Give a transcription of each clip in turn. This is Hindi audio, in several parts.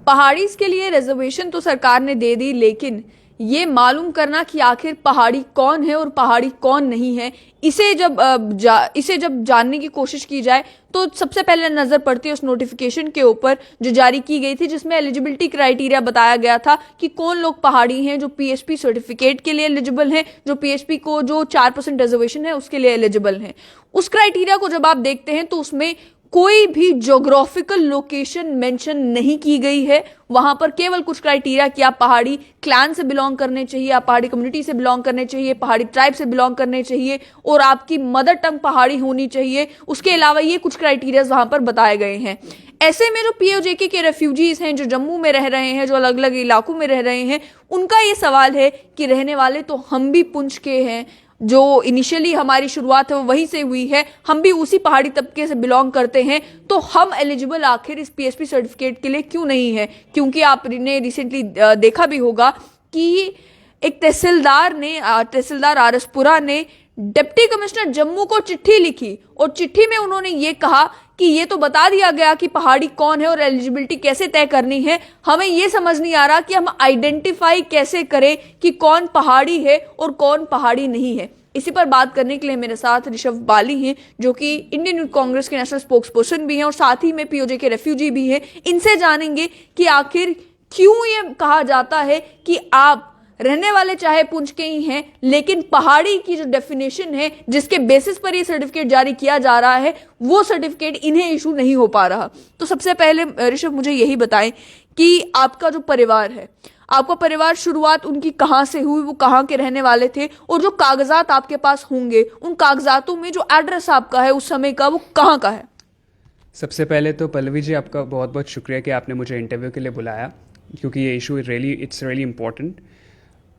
पहाड़ीज के लिए रिजर्वेशन तो सरकार ने दे दी, लेकिन ये मालूम करना कि आखिर पहाड़ी कौन है और पहाड़ी कौन नहीं है, इसे जब जानने की कोशिश की जाए तो सबसे पहले नजर पड़ती है उस नोटिफिकेशन के ऊपर जो जारी की गई थी, जिसमें एलिजिबिलिटी क्राइटेरिया बताया गया था कि कौन लोग पहाड़ी हैं जो पीएचपी सर्टिफिकेट के लिए एलिजिबल हैं, जो पीएचपी को जो 4% रिजर्वेशन है उसके लिए एलिजिबल हैं। उस क्राइटेरिया को जब आप देखते हैं तो उसमें कोई भी ज्योग्राफिकल लोकेशन मेंशन नहीं की गई है। वहां पर केवल कुछ क्राइटेरिया कि आप पहाड़ी क्लैन से बिलोंग करने चाहिए, आप पहाड़ी कम्युनिटी से बिलोंग करने चाहिए, पहाड़ी ट्राइब से बिलोंग करने चाहिए और आपकी मदर टंग पहाड़ी होनी चाहिए। उसके अलावा ये कुछ क्राइटेरिया वहां पर बताए गए हैं। ऐसे में जो पीओजेके के रेफ्यूजीज हैं, जो जम्मू में रह रहे हैं, जो अलग अलग इलाकों में रह रहे हैं, उनका ये सवाल है कि रहने वाले तो हम भी पुंछ के हैं, जो इनिशियली हमारी शुरुआत है वो वहीं से हुई है, हम भी उसी पहाड़ी तबके से बिलोंग करते हैं, तो हम एलिजिबल आखिर इस पीएचपी सर्टिफिकेट के लिए क्यों नहीं है। क्योंकि आपने रिसेंटली देखा भी होगा कि एक तहसीलदार आरएसपुरा ने डिप्टी कमिश्नर जम्मू को चिट्ठी लिखी और चिट्ठी में उन्होंने ये कहा कि ये तो बता दिया गया कि पहाड़ी कौन है और एलिजिबिलिटी कैसे तय करनी है, हमें ये समझ नहीं आ रहा कि हम आइडेंटिफाई कैसे करें कि कौन पहाड़ी है और कौन पहाड़ी नहीं है। इसी पर बात करने के लिए मेरे साथ ऋषभ बाली हैं, जो कि इंडियन यूथ कांग्रेस के नेशनल स्पोक्स पर्सन भी हैं और साथ ही में पीओजे के रेफ्यूजी भी हैं। इनसे जानेंगे कि आखिर क्यों ये कहा जाता है कि आप रहने वाले चाहे पुंछ के ही हैं, लेकिन पहाड़ी की जो डेफिनेशन है जिसके बेसिस पर ये सर्टिफिकेट जारी किया जा रहा है, वो सर्टिफिकेट इन्हें इशू नहीं हो पा रहा। तो सबसे पहले ऋषभ मुझे यही बताएं कि आपका जो परिवार है, आपका परिवार शुरुआत उनकी कहाँ से हुई, वो कहाँ के रहने वाले थे, और जो कागजात आपके पास होंगे उन कागजातों में जो एड्रेस आपका है उस समय का, वो कहाँ का है। सबसे पहले तो पल्लवी जी, आपका बहुत बहुत शुक्रिया कि आपने मुझे इंटरव्यू के लिए बुलाया, क्योंकि ये इशू इट्स रियली इम्पोर्टेंट।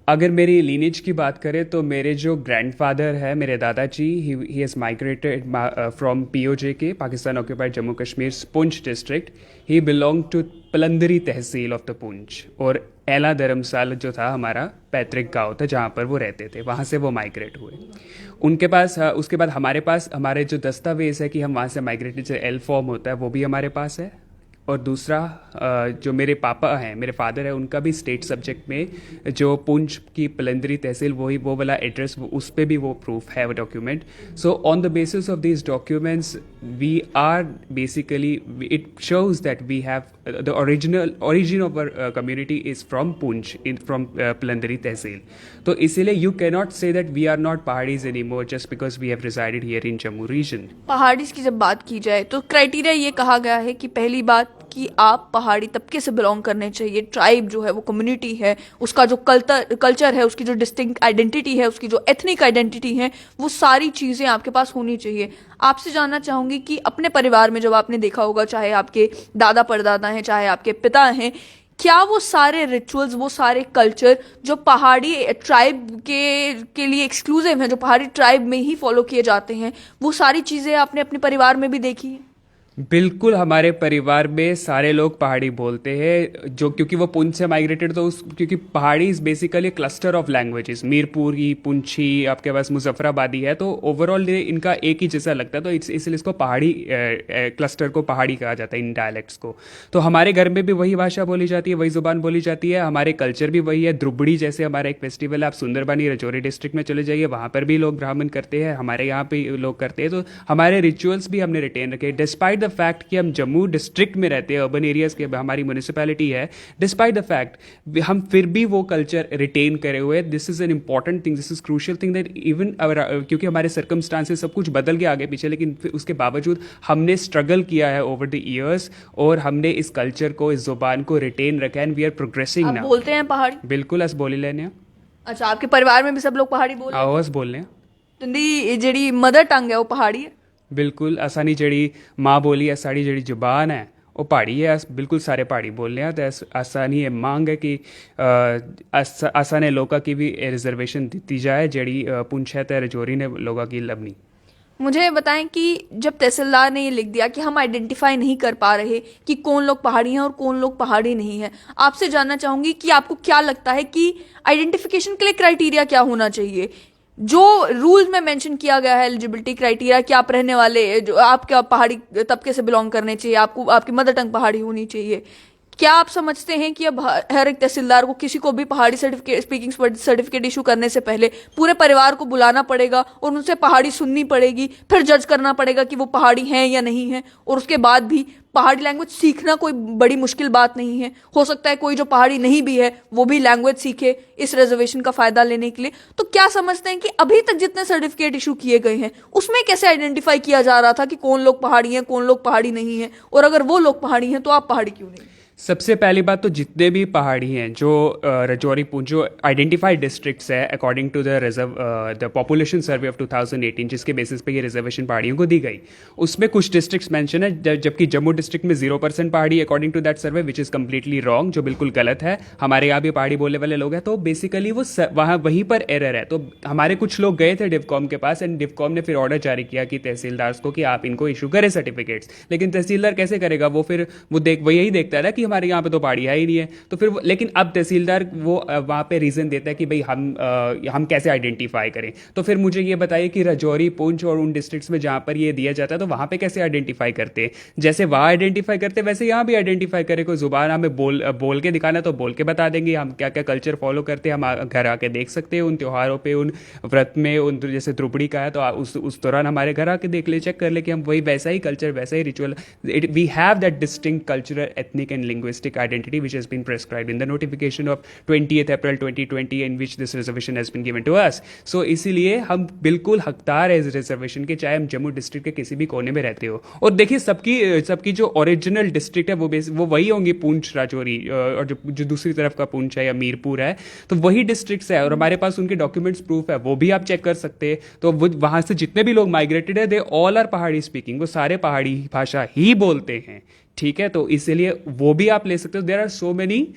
अगर मेरी लीनेज की बात करें तो मेरे जो ग्रैंडफादर है, मेरे दादाजी, he has migrated from PoJK, Pakistan occupied Jammu Kashmir, Poonch district. He belong to Palandari tehsil of the Poonch, और एला धर्मसाल जो था हमारा पैतृक गांव था जहाँ पर वो रहते थे, वहाँ से वो माइग्रेट हुए। उनके पास उसके बाद हमारे जो दस्तावेज़ है कि हम वहाँ से माइग्रेटेड, जो एल फॉर्म होता है वो भी हमारे पास है। और दूसरा, जो मेरे पापा हैं, मेरे फादर है, उनका भी स्टेट सब्जेक्ट में जो पुंछ की पलंदरी तहसील, वो वाला एड्रेस, उस पर भी वो प्रूफ है, वो document. So on the basis of these documents we are basically, it shows that we have the origin of our community is from Poonch, from Palandari Tehsil. तो इसीलिए you cannot say that we are not Pahadis anymore just because we have resided here in Jammu region. Pahadis की जब बात की जाए तो क्राइटेरिया ये कहा गया है कि पहली बात कि आप पहाड़ी तबके से बिलोंग करने चाहिए, ट्राइब जो है वो कम्युनिटी है, उसका जो कल्चर है, उसकी जो डिस्टिंक्ट आइडेंटिटी है, उसकी जो एथनिक आइडेंटिटी है, वो सारी चीज़ें आपके पास होनी चाहिए। आपसे जानना चाहूँगी कि अपने परिवार में जब आपने देखा होगा, चाहे आपके दादा परदादा हैं, चाहे आपके पिता हैं, क्या वो सारे रिचुअल्स, वो सारे कल्चर जो पहाड़ी ट्राइब के लिए एक्सक्लूसिव हैं, जो पहाड़ी ट्राइब में ही फॉलो किए जाते हैं, वो सारी चीज़ें आपने अपने परिवार में भी देखी हैं? बिल्कुल, हमारे परिवार में सारे लोग पहाड़ी बोलते हैं, जो क्योंकि वो पुंछ से माइग्रेटेड, तो क्योंकि पहाड़ी is basically cluster of languages, Mirpuri, Punchhi, आपके पास मुजफ्फराबादी है, तो ओवरऑल इनका एक ही जैसा लगता है, तो इसलिए इसको पहाड़ी क्लस्टर को पहाड़ी कहा जाता है, इन डायलेक्ट्स को। तो हमारे घर में भी वही भाषा बोली जाती है, वही ज़ुबान बोली जाती है, हमारे कल्चर भी वही है। द्रुबड़ी जैसे हमारा एक फेस्टिवल है, आप सुंदरबानी राजौरी डिस्ट्रिक्ट में चले जाइए, वहाँ पर भी लोग ब्राह्मण करते हैं, हमारे यहाँ पे लोग करते हैं, तो हमारे रिचुअल्स भी हमने रिटेन रखे, डिस्पाइट द फैक्ट कि हम जम्मू डिस्ट्रिक्ट में रहते हैं, अर्बन एरियाज के हमारी म्यूनिसिपैलिटी है, डिस्पाइट द फैक्ट हम फिर भी वो कल्चर रिटेन करे हुए। This is an important thing, this is crucial thing that even क्योंकि हमारे सर्कमस्टांसेस सब कुछ बदल गया आगे पीछे, लेकिन उसके बावजूद हमने स्ट्रगल किया है ओवर द ईयर्स, और हमने इस कल्चर को, इस जुबान को रिटेन रखा है, and we are progressing now. बोलते हैं पहाड़ी? बिल्कुल, अस बोली लेने। अच्छा, आपके परिवार में भी सब लोग पहाड़ी बोलते हैं? आओ, बोलने तुंदी जेड़ी मदर टंग है वो पहाड़ी है? बिल्कुल, असानी जड़ी माँ बोली है, साड़ी जड़ी जुबान है वो पहाड़ी है। बिल्कुल सारे पहाड़ी बोलने हैं, तो आसानी ये मांग है कि आसाने लोगों की भी रिजर्वेशन दी जाए, जड़ी पुंछ है तो राजौरी ने लोगों की लबनी। मुझे बताएं कि जब तहसीलदार ने ये लिख दिया कि हम आइडेंटिफाई नहीं कर पा रहे कि कौन लोग पहाड़ी हैं और कौन लोग पहाड़ी नहीं हैं, आपसे जानना चाहूंगी कि आपको क्या लगता है कि आइडेंटिफिकेशन के लिए क्राइटेरिया क्या होना चाहिए? जो रूल्स में मेंशन किया गया है एलिजिबिलिटी क्राइटेरिया कि आप रहने वाले, जो आपके पहाड़ी तबके से बिलोंग करने चाहिए, आपको आपकी मदर टंग पहाड़ी होनी चाहिए, क्या आप समझते हैं कि अब हर एक तहसीलदार को, किसी को भी पहाड़ी सर्टिफिकेट, स्पीकिंग सर्टिफिकेट इशू करने से पहले पूरे परिवार को बुलाना पड़ेगा और उनसे पहाड़ी सुननी पड़ेगी, फिर जज करना पड़ेगा कि वो पहाड़ी हैं या नहीं है, और उसके बाद भी पहाड़ी लैंग्वेज सीखना कोई बड़ी मुश्किल बात नहीं है। हो सकता है कोई जो पहाड़ी नहीं भी है वो भी लैंग्वेज सीखे इस रिजर्वेशन का फायदा लेने के लिए। तो क्या समझते हैं कि अभी तक जितने सर्टिफिकेट इशू किए गए हैं उसमें कैसे आइडेंटिफाई किया जा रहा था कि कौन लोग पहाड़ी हैं, कौन लोग पहाड़ी नहीं है, और अगर वो लोग पहाड़ी हैं तो आप पहाड़ी क्यों नहीं? सबसे पहली बात तो जितने भी पहाड़ी हैं जो राजौरी पूंछ जो आइडेंटिफाइड डिस्ट्रिक्ट्स है according to the population survey of 2018 जिसके बेसिस पे ये रिजर्वेशन पहाड़ियों को दी गई, उसमें कुछ डिस्ट्रिक्ट्स मेंशन है, जबकि जम्मू डिस्ट्रिक्ट में 0% Pahari according to that survey, which is completely wrong, जो बिल्कुल गलत है। हमारे यहाँ भी पहाड़ी बोलने वाले लोग हैं, तो बेसिकली वो वहाँ वहीं पर एरर है। तो हमारे कुछ लोग गए थे डिवकॉम के पास, एंड डिवकॉम ने फिर ऑर्डर जारी किया कि तहसीलदार को कि आप इनको इशू करें सर्टिफिकेट्स, लेकिन तहसीलदार कैसे करेगा? वो फिर वो यही देखता है ना कि हमारे यहाँ पे तो पहाड़ी है ही नहीं है। तो फिर लेकिन अब तहसीलदार वो वहाँ पे रीजन देता है कि भाई हम कैसे आइडेंटिफाई करें। तो फिर मुझे ये बताइए कि राजौरी, पुंछ और उन डिस्ट्रिक्ट्स में जहाँ पर ये दिया जाता है तो वहाँ पे कैसे आइडेंटिफाई करते हैं? जैसे वहाँ आइडेंटिफाई करते हैं वैसे यहाँ भी आइडेंटिफाई करें। कोई जुबान हमें बोल के दिखाना तो बोल के बता देंगे हम क्या क्या कल्चर फॉलो करते हैं। हम घर आके देख सकते हैं उन त्योहारों पर, उन व्रत में, उन जैसे द्रुपड़ी का है तो उस दौरान हमारे घर आके देख ले, चेक कर ले कि हम वही वैसा ही कल्चर, वैसा ही ritual, we have that distinct cultural, ethnic and linguistic identity which has been prescribed in the notification of 20th April 2020 in which this reservation has been given to us. So इसीलिए हम बिल्कुल हकदार है इस रिजर्वेशन के, चाहे हम जम्मू डिस्ट्रिक्ट के किसी भी कोने में रहते हो। और देखिए सबकी जो ओरिजिनल डिस्ट्रिक्ट है वो वही होंगी, पुंछ, राजौरी, और जो दूसरी तरफ का पुंछ है या मीरपुर है तो वही डिस्ट्रिक्ट्स है, और हमारे पास उनके डॉक्यूमेंट्स प्रूफ है, वो भी आप चेक कर सकते हैं। तो वो वहाँ से जितने भी लोग माइग्रेटेड है, दे ऑल आर पहाड़ी स्पीकिंग, वो सारे पहाड़ी भाषा ही बोलते हैं, ठीक है? तो इसलिए वो भी आप ले सकते हो। There are so many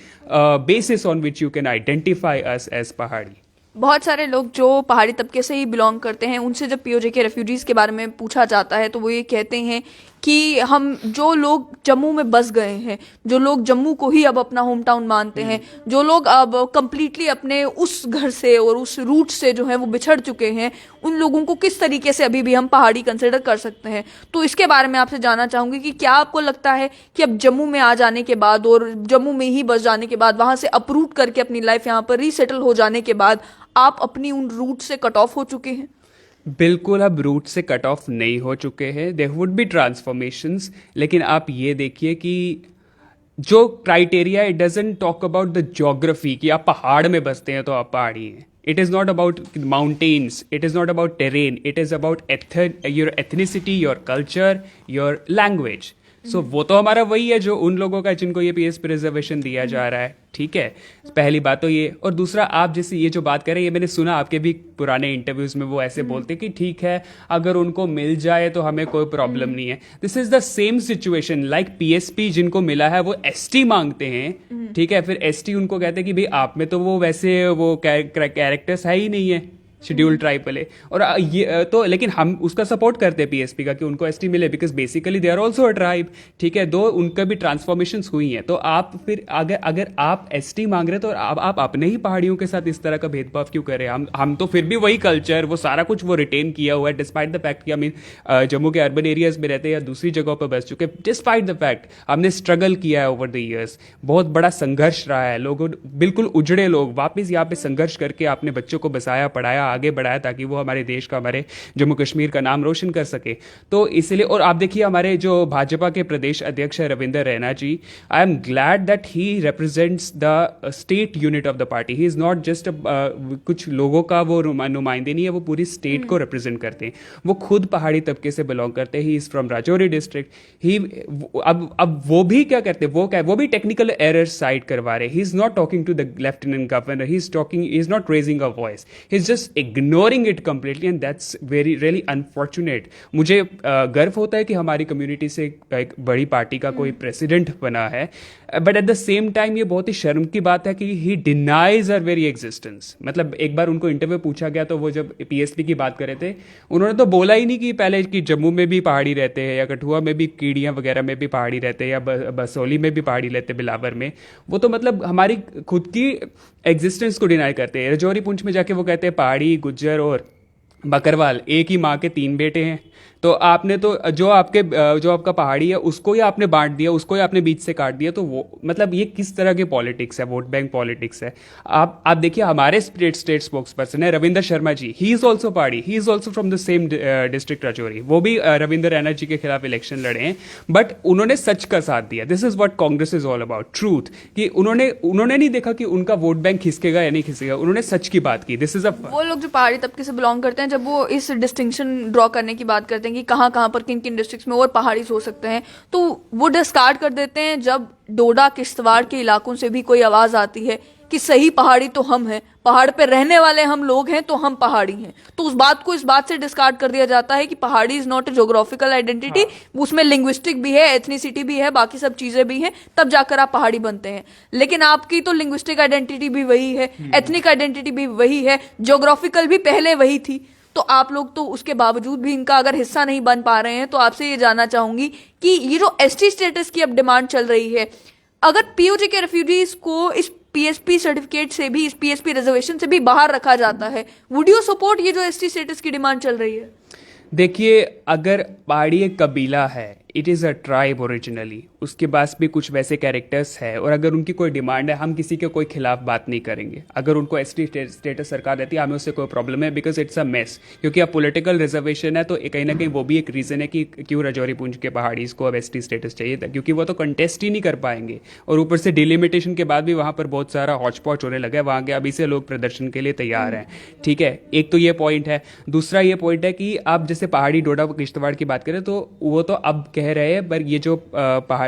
basis on which you can identify us as Pahari. बहुत सारे लोग जो पहाड़ी तबके से ही बिलोंग करते हैं, उनसे जब पीओजे के रेफ्यूजीज के बारे में पूछा जाता है तो वो ये कहते हैं कि हम, जो लोग जम्मू में बस गए हैं, जो लोग जम्मू को ही अब अपना होम टाउन मानते हैं, जो लोग अब कंप्लीटली अपने उस घर से और उस रूट से जो है वो बिछड़ चुके हैं, उन लोगों को किस तरीके से अभी भी हम पहाड़ी कंसिडर कर सकते हैं? तो इसके बारे में आपसे जानना चाहूंगी कि क्या आपको लगता है कि अब जम्मू में आ जाने के बाद और जम्मू में ही बस जाने के बाद, वहां से अपरूट करके अपनी लाइफ यहाँ पर रीसेटल हो जाने के बाद, आप अपनी उन रूट से कट ऑफ हो चुके हैं? बिल्कुल अब रूट से कट ऑफ नहीं हो चुके हैं। देयर वुड बी ट्रांसफॉर्मेशंस, लेकिन आप ये देखिए कि जो criteria, it doesn't talk about the geography कि आप पहाड़ में बसते हैं तो आप पहाड़ी हैं। It is not about mountains, it is not about terrain, it is about your ethnicity, your culture, your language. So वो तो हमारा वही है जो उन लोगों का जिनको ये पीएसपी रिजर्वेशन दिया जा रहा है, ठीक है? पहली बात तो ये। और दूसरा, आप जैसे ये जो बात कर रहे हैं, ये मैंने सुना आपके भी पुराने इंटरव्यूज में, वो ऐसे बोलते कि ठीक है अगर उनको मिल जाए तो हमें कोई प्रॉब्लम नहीं है। This is the same situation like PSP जिनको मिला है वो एसटी मांगते हैं, ठीक है? फिर एसटी उनको कहते हैं कि भाई आप में तो वो वैसे वो कैरेक्टर्स है ही नहीं है, शेड्यूल्ड ट्राइब वाले। और ये तो लेकिन हम उसका सपोर्ट करते हैं पीएसपी का कि उनको एसटी मिले, because basically they are also a tribe, ठीक है? दो उनका भी ट्रांसफॉर्मेशंस हुई हैं। तो आप फिर अगर आप एसटी मांग रहे तो आप अपने ही पहाड़ियों के साथ इस तरह का भेदभाव क्यों कर रहे हैं? हम तो फिर भी वही कल्चर, वो सारा कुछ वो रिटेन किया हुआ है, डिस्पाइट द फैक्ट कि आई मीन जम्मू के अर्बन एरियाज में रहते हैं या दूसरी जगहों पर बस चुके, डिस्पाइट द फैक्ट हमने स्ट्रगल किया है ओवर द ईयर्स, बहुत बड़ा संघर्ष रहा है। लोगों, बिल्कुल उजड़े लोग वापस यहाँ पे संघर्ष करके अपने बच्चों को बसाया, पढ़ाया, आगे बढ़ाया ताकि वो हमारे देश का, हमारे जम्मू कश्मीर का नाम रोशन कर सके। तो इसलिए, और आप देखिए हमारे जो भाजपा के प्रदेश अध्यक्ष है Ravinder Raina ji, I am glad that he represents the state unit of the party. He is not just कुछ लोगों का वो नुमाइंदे नहीं है, वो पूरी स्टेट को रिप्रेजेंट करते हैं। वो खुद पहाड़ी तबके से बिलोंग करते हैं। He is from Rajouri district. He अब वो भी क्या करते हैं, वो भी टेक्निकल एरर साइड करवा रहे हैं। He is not talking to the lieutenant governor, he is not raising a voice, he is just ignoring it completely, and that's very really unfortunate. मुझे गर्व होता है कि हमारी कम्युनिटी से एक बड़ी पार्टी का कोई प्रेसिडेंट बना है, but at the same time ये बहुत ही शर्म की बात है कि ही डिनाइज आवर वेरी एग्जिस्टेंस। मतलब एक बार उनको इंटरव्यू पूछा गया तो वो जब पीएसपी की बात कर रहे थे, उन्होंने तो बोला ही नहीं कि पहले कि जम्मू में भी पहाड़ी रहते हैं या कठुआ में भी कीड़ियाँ वगैरह में भी पहाड़ी रहते हैं या बसोली में भी पहाड़ी रहते हैं, बिलावर में। वो तो मतलब हमारी खुद की एग्जिस्टेंस को डिनाई करते हैं। राजौरी पुंछ में जाके वो कहते हैं पहाड़ी, गुज्जर और बकरवाल, एक ही माँ के 3 बेटे हैं। तो आपने तो जो आपका पहाड़ी है उसको ही आपने बांट दिया, उसको ही आपने बीच से काट दिया। तो वो मतलब ये किस तरह की पॉलिटिक्स है, वोट बैंक पॉलिटिक्स है। आप देखिए हमारे स्टेट स्पोक्स पर्सन है Ravinder Sharma ji, he is also पहाड़ी, he is also from the same district Rajouri. वो भी रविंदर रैना जी के खिलाफ इलेक्शन लड़े हैं, बट उन्होंने सच का साथ दिया। This is what Congress is all about, truth. कि उन्होंने नहीं देखा कि उनका वोट बैंक खिसकेगा या नहीं खिसकेगा, उन्होंने सच की बात की। दिस इज अ वो लोग जो पहाड़ी तबके से बिलोंग करते हैं, जब वो इस डिस्टिंक्शन ड्रॉ करने की बात करते हैं कि कहाँ कहाँ पर किन किन डिस्ट्रिक्ट्स में और पहाड़ी हो सकते हैं, तो वो डिस्कार्ड कर देते हैं जब डोडा किश्तवाड़ के इलाकों से भी कोई आवाज आती है कि सही पहाड़ी तो हम हैं, पहाड़ पे रहने वाले हम लोग हैं, तो हम पहाड़ी हैं। तो उस बात को इस बात से डिस्कार्ड कर दिया जाता है कि पहाड़ी is not a geographical identity, उसमें लिंग्विस्टिक भी है, एथनिसिटी भी है, बाकी सब चीजें भी हैं, तब जाकर आप पहाड़ी बनते हैं। लेकिन आपकी तो लिंग्विस्टिक आइडेंटिटी भी वही है, एथनिक आइडेंटिटी भी वही है, ज्योग्राफिकल भी पहले वही थी। तो आप लोग तो उसके बावजूद भी इनका अगर हिस्सा नहीं बन पा रहे हैं, तो आपसे ये जानना चाहूंगी कि ये जो एसटी स्टेटस की अब डिमांड चल रही है, अगर पीओजे के रेफ्यूजीज को इस पीएसपी सर्टिफिकेट से भी, इस पीएसपी रिजर्वेशन से भी बाहर रखा जाता है, वुड यू सपोर्ट ये जो एसटी स्टेटस की डिमांड चल रही है? देखिए, अगर पहाड़ी एक कबीला है, it is a tribe originally, उसके पास भी कुछ वैसे कैरेक्टर्स है, और अगर उनकी कोई डिमांड है, हम किसी के कोई खिलाफ बात नहीं करेंगे। अगर उनको एसटी स्टेटस सरकार देती है, हमें उससे कोई प्रॉब्लम है, बिकॉज इट्स अ मेस। क्योंकि अब पॉलिटिकल रिजर्वेशन है, तो कहीं ना कहीं वो भी एक रीज़न है कि क्यों राजौरी पुंज के पहाड़ीज को अब एसटी स्टेटस चाहिए था, क्योंकि वो तो कंटेस्ट ही नहीं कर पाएंगे। और ऊपर से डिलिमिटेशन के बाद भी वहाँ पर बहुत सारा हॉच पॉच होने लगा है, वहाँ के अभी से लोग प्रदर्शन के लिए तैयार हैं। ठीक है, एक तो ये पॉइंट है। दूसरा ये पॉइंट है कि आप जैसे पहाड़ी डोडा किश्तवाड़ की बात करें, तो वो तो अब कह रहे हैं, पर ये जो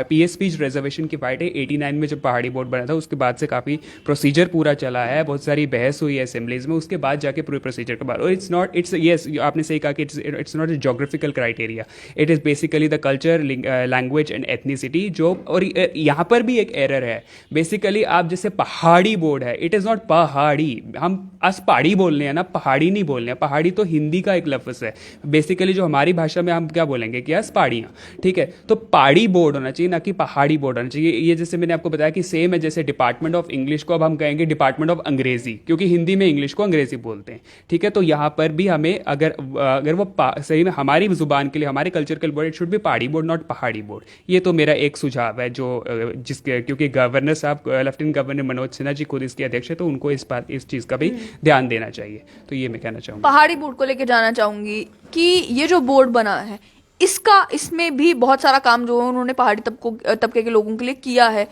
पीएसपी रिजर्वेशन की फाइट है, 89 में जब पहाड़ी बोर्ड बना था, उसके बाद से काफ़ी प्रोसीजर पूरा चला है, बहुत सारी बहस हुई है असेंबलीज में, उसके बाद जाके पूरे प्रोसीजर के बाद। और इट्स यस, आपने सही कहा कि it's not a geographical criteria, it is basically the culture, language and ethnicity. जो और यहाँ पर भी एक एरर है। बेसिकली आप जैसे पहाड़ी बोर्ड है, इट इज़ नॉट पहाड़ी, हम अस पहाड़ी बोलने हैं ना, पहाड़ी नहीं बोलने हैं। पहाड़ी तो हिंदी का एक लफ्ज़ है। बेसिकली जो हमारी भाषा में हम क्या बोलेंगे कि अस पहाड़ियाँ, ठीक है। तो पहाड़ी बोर्ड होना चाहिए, ना कि पहाड़ी बोर्ड होना चाहिए। ये जैसे मैंने आपको बताया कि सेम है, जैसे डिपार्टमेंट ऑफ इंग्लिश को अब हम कहेंगे डिपार्टमेंट ऑफ अंग्रेजी, क्योंकि हिंदी में इंग्लिश को अंग्रेजी बोलते हैं। ठीक है, तो यहाँ पर भी हमें अगर वो सही में हमारी जुबान के लिए, हमारे कल्चर के लिए बोर्ड, इट शुड बी पहाड़ी बोर्ड, नॉट पहाड़ी बोर्ड। ये तो मेरा एक सुझाव है, जो जिसके क्योंकि गवर्नर साहब, लेफ्टिनेंट गवर्नर मनोज सिन्हा जी खुद इसके अध्यक्ष है, तो उनको इस चीज़ का भी ध्यान देना चाहिए। तो ये मैं कहना चाहूँगा। पहाड़ी बोर्ड को लेकर जाना चाहूंगी कि ये जो बोर्ड बना है, इसमें भी बहुत सारा काम जो है उन्होंने पहाड़ी तबके के लोगों के लिए किया है।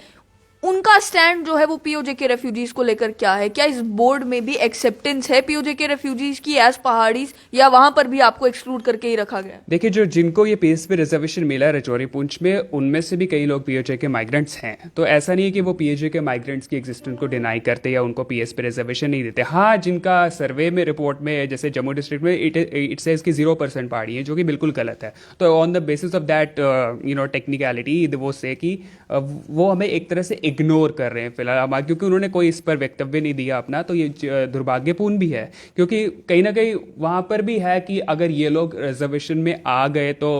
उनका स्टैंड जो है वो पीओजे के रेफ्यूजीज को लेकर क्या है? क्या इस बोर्ड में भी एक्सेप्टेंस है पीओजे के रेफ्यूजीज की एज पहाड़ीज, या वहां पर भी आपको एक्सक्लूड करके ही रखा गया? देखिए, जिनको ये पीएसपी रिजर्वेशन मिला है राजौरी पुंछ में, उनमें से भी कई लोग पीओजे के माइग्रेंट्स हैं। तो ऐसा नहीं है कि वो पीओजे के माइग्रेंट्स की एग्जिस्टेंस को डिनाई करते या उनको पीएसपी रिजर्वेशन नहीं देते। हाँ, जिनका सर्वे में, रिपोर्ट में, जैसे जम्मू डिस्ट्रिक्ट में इट सेज कि 0% पहाड़ी है, जो कि बिल्कुल गलत है। तो on the basis of that technicality, वो से कि वो हमें एक तरह से इग्नोर कर रहे हैं फिलहाल, क्योंकि उन्होंने कोई इस पर वक्तव्य नहीं दिया अपना। तो ये दुर्भाग्यपूर्ण भी है, क्योंकि कहीं ना कहीं वहां पर भी है कि अगर ये लोग रिजर्वेशन में आ गए, तो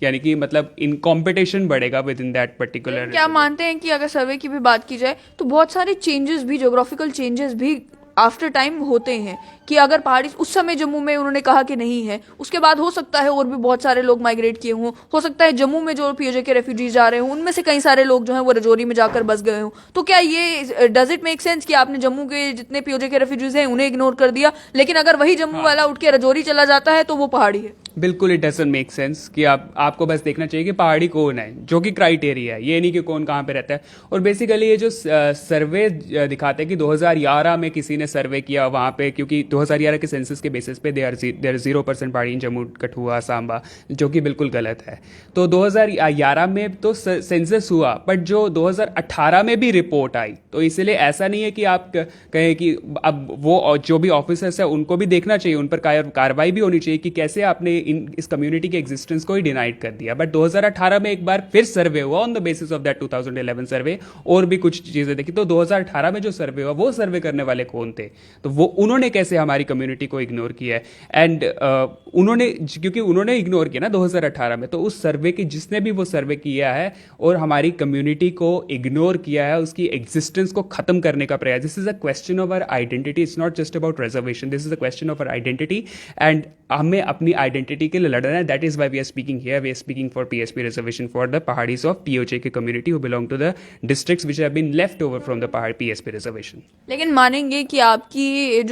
यानी कि मतलब इन कंपटीशन बढ़ेगा विद इन दैट पर्टिकुलर। क्या मानते हैं कि अगर सर्वे की भी बात की जाए, तो बहुत सारे चेंजेस भी, ज्योग्राफिकल चेंजेस भी आफ्टर टाइम होते हैं, कि अगर पहाड़ी उस समय जम्मू में उन्होंने कहा कि नहीं है, उसके बाद हो सकता है और भी बहुत सारे लोग माइग्रेट किए हों, हो सकता है जम्मू में जो पीओजे के रेफ्यूजीज जा रहे हों, उनमें से कई सारे लोग जो हैं वो राजौरी में जाकर बस गए हों। तो क्या ये डज इट मेक सेंस कि आपने जम्मू के जितने पीओजे के रेफ्यूजीज हैं उन्हें इग्नोर कर दिया, लेकिन अगर वही जम्मू वाला उठ के राजौरी चला जाता है तो वो पहाड़ी है? बिल्कुल, इट डजंट मेक सेंस कि आपको बस देखना चाहिए कि पहाड़ी कौन है, जो कि क्राइटेरिया है, ये नहीं कि कौन कहाँ पे रहता है। और बेसिकली ये जो सर्वे दिखाते हैं कि 2011 में किसी ने सर्वे किया वहाँ पे, क्योंकि 2011 के सेंसस के बेसिस पे देर 0% पहाड़ी इन जम्मू, कठुआ, सांबा, जो कि बिल्कुल गलत है। तो 2011 में तो सेंसस हुआ, बट जो 2018 में भी रिपोर्ट आई, तो इसलिए ऐसा नहीं है कि आप कहें कि अब वो जो भी ऑफिसर्स है उनको भी देखना चाहिए, उन पर कार्रवाई भी होनी चाहिए कि कैसे आपने इस कम्युनिटी के एग्जिस्टेंस को ही डिनाइड कर दिया। बट 2018 में एक बार फिर सर्वे हुआ on the basis of that 2011 सर्वे, और भी कुछ चीजें देखी। तो 2018 में जो सर्वे हुआ, वो सर्वे करने वाले कौन थे, तो वो उन्होंने कैसे हमारी कम्युनिटी को इग्नोर किया है। एंड क्योंकि उन्होंने इग्नोर किया ना 2018 में, तो उस सर्वे की जिसने भी वो सर्वे किया है और हमारी कम्युनिटी को इग्नोर किया है, उसकी एग्जिस्टेंस को खत्म करने का प्रयास। This is a question of our identity, it's not just about reservation, this is a question of our identity. And हमें अपनी आइडेंटिटी के लिए लड़ना है। That is why we are speaking here, we are speaking for PSP reservation for the Paharis of POJ की community who belong to the districts which have been left over from the Pahad PSP reservation. लेकिन मानेंगे कि आपकी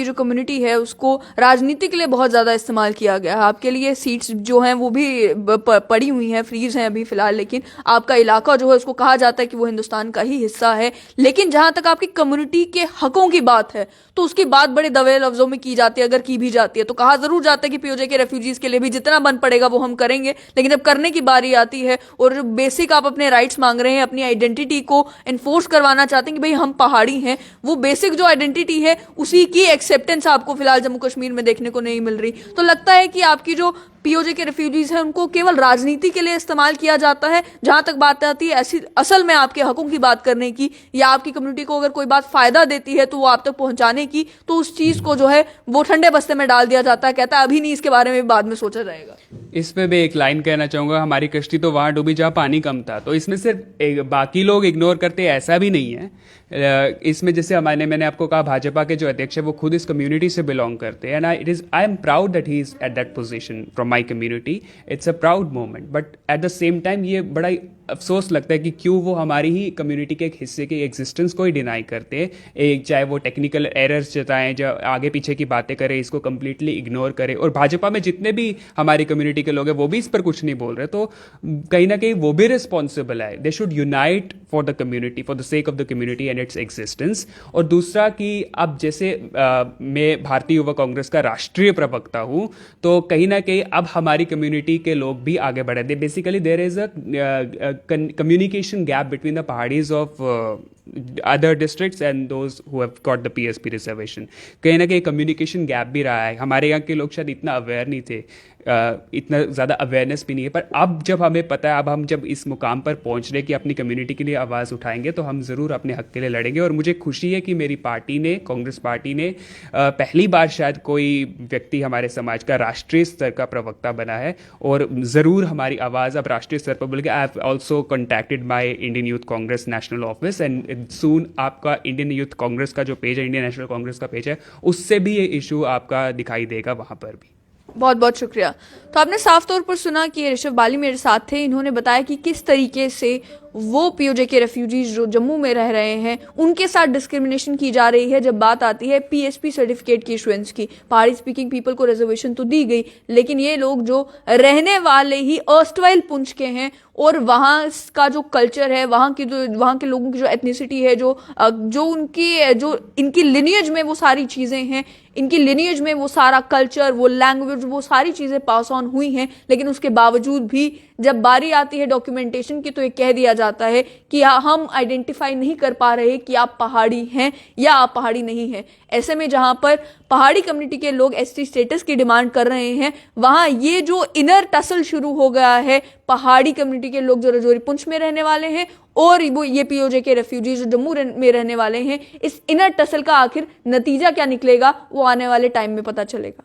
जो कम्युनिटी है उसको राजनीति के लिए बहुत ज्यादा इस्तेमाल किया गया है। आपके लिए सीट्स जो हैं वो भी पड़ी हुई हैं, फ्रीज हैं अभी फिलहाल, लेकिन आपका इलाका जो है उसको कहा जाता है कि वो हिंदुस्तान का ही हिस्सा है। लेकिन जहां तक आपकी कम्युनिटी के हकों की बात है तो उसकी बात बड़े दबे लफ्जों में की जाती है, अगर की भी जाती है तो कहा जरूर जाता है कि पीओजे के रेफ्यूजीज के लिए भी जितना बन पड़ेगा वो हम करेंगे। लेकिन जब करने की बारी आती है और जो बेसिक आप अपने राइट्स मांग रहे हैं, अपनी आइडेंटिटी को एनफोर्स करवाना चाहते हैं कि भाई हम पहाड़ी हैं, वो बेसिक जो आइडेंटिटी है उसी की एक्सेप्टेंस आपको फिलहाल जम्मू कश्मीर में देखने को नहीं मिल रही। तो लगता है कि आपकी जो पीओजे के रेफ्यूजीज हैं उनको केवल राजनीति के लिए इस्तेमाल किया जाता है। जहां तक बात आती है ऐसी असल में आपके हकों की बात करने की, या आपकी कम्युनिटी को अगर कोई बात फायदा देती है तो वो आप तक पहुंचाने की, तो उस चीज को जो है वो ठंडे बस्ते में डाल दिया जाता है, कहता है अभी नहीं, इसके बारे में बाद में सोचा जाएगा। इस पे भी एक लाइन कहना चाहूंगा, हमारी कश्ती तो वहां डूबी जहां पानी कम था। तो इसमें सिर्फ बाकी लोग इग्नोर करते हैं ऐसा भी नहीं है। इसमें जैसे मैंने आपको कहा, भाजपा के जो अध्यक्ष है वो खुद इस कम्युनिटी से बिलोंग करते हैं। And I am proud that he is at that position from my community. It's a proud moment, but at the same time ये बड़ा ही अफसोस लगता है कि क्यों वो हमारी ही कम्युनिटी के एक हिस्से के एग्जिस्टेंस को ही डिनाई करते हैं। चाहे वो टेक्निकल एरर्स जताएं, जो आगे पीछे की बातें करें, इसको कंप्लीटली इग्नोर करें। और भाजपा में जितने भी हमारी कम्युनिटी के लोग हैं वो भी इस पर कुछ नहीं बोल रहे, तो कहीं ना कहीं वो भी रिस्पॉन्सिबल है। They should unite for the community, for the sake of the community and its existence. और दूसरा कि अब जैसे मैं भारतीय युवा कांग्रेस का राष्ट्रीय प्रवक्ता हूं, तो कहीं ना कहीं अब हमारी कम्युनिटी के लोग भी आगे बढ़े। They basically there is a communication gap between the Pahadis of other districts and those who have got the PSP reservation. कहीं ना कहीं कम्युनिकेशन गैप भी रहा है। हमारे यहाँ के लोग शायद इतना अवेयर नहीं थे, इतना ज़्यादा अवेयरनेस भी नहीं है। पर अब जब हमें पता है, अब हम जब इस मुकाम पर पहुँच रहे कि अपनी कम्युनिटी के लिए आवाज़ उठाएंगे, तो हम ज़रूर अपने हक के लिए लड़ेंगे। और मुझे खुशी है कि मेरी पार्टी ने, कांग्रेस पार्टी ने पहली बार शायद कोई व्यक्ति हमारे समाज का राष्ट्रीय स्तर का प्रवक्ता बना है। और ज़रूर हमारी आवाज़ अब राष्ट्रीय स्तर पर बोलेगी। I have also contacted my Indian youth Congress national office, and soon आपका इंडियन यूथ कांग्रेस का जो पेज है, इंडियन नेशनल कांग्रेस का पेज है, उससे भी ये इशू आपका दिखाई देगा वहाँ पर भी। बहुत बहुत शुक्रिया। तो आपने साफ तौर पर सुना कि ऋषभ बाली मेरे साथ थे। इन्होंने बताया कि किस तरीके से वो पीओजे के रेफ्यूजीज जो जम्मू में रह रहे हैं उनके साथ डिस्क्रिमिनेशन की जा रही है जब बात आती है पीएसपी सर्टिफिकेट की इशुएंस की। पहाड़ी स्पीकिंग पीपल को रिजर्वेशन तो दी गई, लेकिन ये लोग जो रहने वाले ही अर्स्टवाइल पुंछ के हैं और वहाँ का जो कल्चर है, वहाँ के लोगों की जो एथनिसिटी है, जो इनकी लिनियज में वो सारी चीजें हैं, इनकी लिनियज में वो सारा कल्चर, वो लैंग्वेज, वो सारी चीजें पास ऑन हुई हैं, लेकिन उसके बावजूद भी जब बारी आती है डॉक्यूमेंटेशन की तो ये कह दिया जाता है कि हम आइडेंटिफाई नहीं कर पा रहे कि आप पहाड़ी हैं या आप पहाड़ी नहीं हैं। ऐसे में जहां पर पहाड़ी कम्युनिटी के लोग एसटी स्टेटस की डिमांड कर रहे हैं, वहां ये जो इनर टसल शुरू हो गया है, पहाड़ी कम्युनिटी के लोग जो राजौरी पुंछ में रहने वाले हैं और वो ये पीओजे के रेफ्यूजी जो जम्मू में रहने वाले हैं, इस इनर टसल का आखिर नतीजा क्या निकलेगा वो आने वाले टाइम में पता चलेगा।